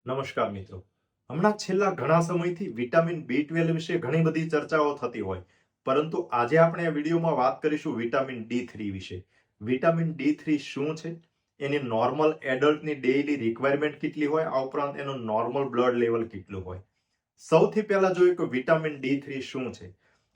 નમસ્કાર મિત્રો. હમણાં છેલ્લા ઘણા સમયથી વિટામિન B12 વિશે ઘણી બધી ચર્ચાઓ થતી હોય, પરંતુ આજે આપણે આ વિડીયોમાં વાત કરીશું વિટામિન D3 વિશે. વિટામિન D3 શું છે, એની નોર્મલ એડલ્ટની ડેઈલી રિક્વાયરમેન્ટ કેટલી હોય, આ ઉપરાંત એનું નોર્મલ બ્લડ લેવલ કેટલું હોય. સૌથી પહેલા જોઈએ કે વિટામિન D3 શું છે.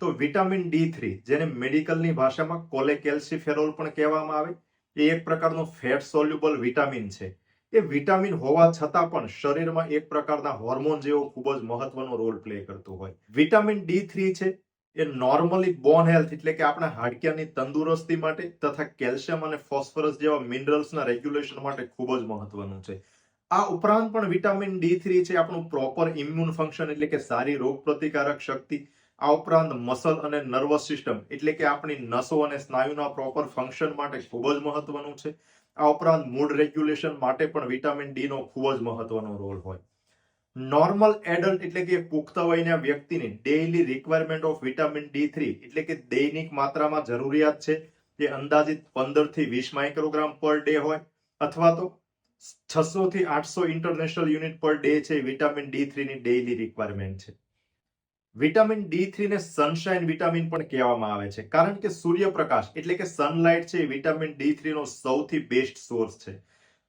તો વિટામિન D3, જેને મેડિકલની ભાષામાં કોલેકેલ્સિફેરોલ પણ કહેવામાં આવે, એ એક પ્રકારનું ફેટ સોલ્યુબલ વિટામિન છે. એ વિટામિન હોવા છતાં પણ શરીરમાં એક પ્રકારના હોર્મોન જેવો ખૂબ જ મહત્વનો રોલ પ્લે કરતું હોય. વિટામિન D3 છે એ નોર્મલી બોન હેલ્થ એટલે કે આપણા હાડકાની તંદુરસ્તી માટે તથા કેલ્શિયમ અને ફોસ્ફરસ જેવા મિનરલ્સના રેગ્યુલેશન માટે ખૂબ જ મહત્વનું છે. આ ઉપરાંત પણ વિટામિન D3 છે આપણું પ્રોપર ઇમ્યુન ફંક્શન એટલે કે સારી રોગ પ્રતિકારક શક્તિ, આ ઉપરાંત મસલ અને નર્વસ સિસ્ટમ એટલે કે આપણી નસો અને સ્નાયુના પ્રોપર ફંક્શન માટે ખૂબ જ મહત્વનું છે. આ ઉપરાંત મૂડ રેગ્યુલેશન માટે પણ વિટામિન ડી નો ખૂબ જ મહત્વનો રોલ હોય. નોર્મલ એડલ્ટ એટલે કે પુખ્ત વયના વ્યક્તિની daily requirement of vitamin D3 એટલે કે દૈનિક માત્રામાં જરૂરિયાત છે તે અંદાજિત 15 થી 20 માઇક્રોગ્રામ પર ડે હોય, અથવા તો 600 થી 800 ઇન્ટરનેશનલ યુનિટ પર ડે છે વિટામિન D3 ની ડેઈલી રિક્વાયરમેન્ટ છે. વિટામિન D3 ને સનશાઇન વિટામિન પણ કહેવામાં આવે છે, કારણ કે સૂર્યપ્રકાશ એટલે કે સનલાઇટ છે વિટામિન D3 નો સૌથી બેસ્ટ સોર્સ છે.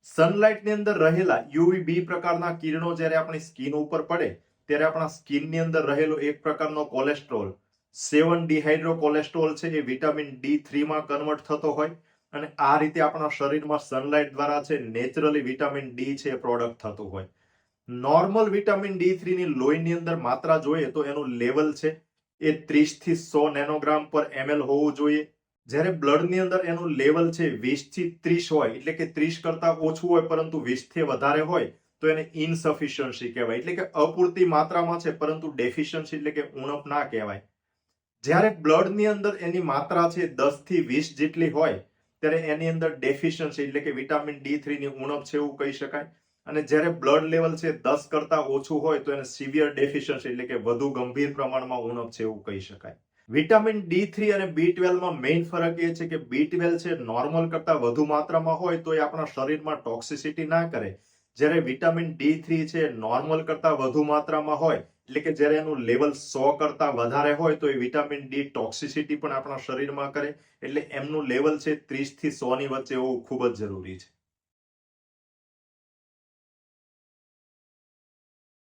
સનલાઇટની અંદર રહેલા UVB પ્રકારના કિરણો જ્યારે આપણી સ્કિન ઉપર પડે ત્યારે આપણા સ્કિનની અંદર રહેલો એક પ્રકારનો કોલેસ્ટ્રોલ 7 ડિહાઇડ્રો કોલેસ્ટ્રોલ છે એ વિટામિન D3 માં કન્વર્ટ થતો હોય, અને આ રીતે આપણા શરીરમાં સનલાઇટ દ્વારા છે નેચરલી વિટામિન D છે એ પ્રોડક્ટ થતું હોય. નોર્મલ વિટામિન D3 ની લોહીની અંદર માત્રા જોઈએ તો એનું લેવલ છે એ 30 થી 100 નેનોગ્રામ પર ml હોવું જોઈએ. જ્યારે બ્લડની અંદર એનું લેવલ છે 20 થી 30 હોય એટલે કે 30 કરતા ઓછું હોય પરંતુ 20 થી વધારે હોય તો એને ઇનસફિશિયન્સી કહેવાય, એટલે કે અપૂરતી માત્રામાં છે પરંતુ ડેફિશિયન્સી એટલે કે ઉણપ ના કહેવાય. જ્યારે બ્લડની અંદર એની માત્રા છે 10 થી 20 જેટલી હોય ત્યારે એની અંદર ડેફિશિયન્સી એટલે કે વિટામિન D3 ની ઉણપ છે એવું કહી શકાય. અને જ્યારે બ્લડ લેવલ છે 10 કરતા ઓછું હોય તો એને સિવિયર ડેફિશિયન્સી એટલે કે વધુ ગંભીર પ્રમાણમાં ઉણપ છે એવું કહી શકાય. વિટામિન D3 અને B12 માં મેઇન ફરક એ છે કે B12 છે નોર્મલ કરતા વધુ માત્રામાં હોય તો એ આપણા શરીરમાં ટોક્સિસિટી ના કરે, જ્યારે વિટામિન D3 છે નોર્મલ કરતા વધુ માત્રામાં હોય એટલે કે જ્યારે એનું લેવલ 100 કરતા વધારે હોય તો એ વિટામિન D ટોક્સિસિટી પણ આપણા શરીરમાં કરે, એટલે એમનું લેવલ છે 30 થી 100 ની વચ્ચે હોવું ખૂબ જ જરૂરી છે.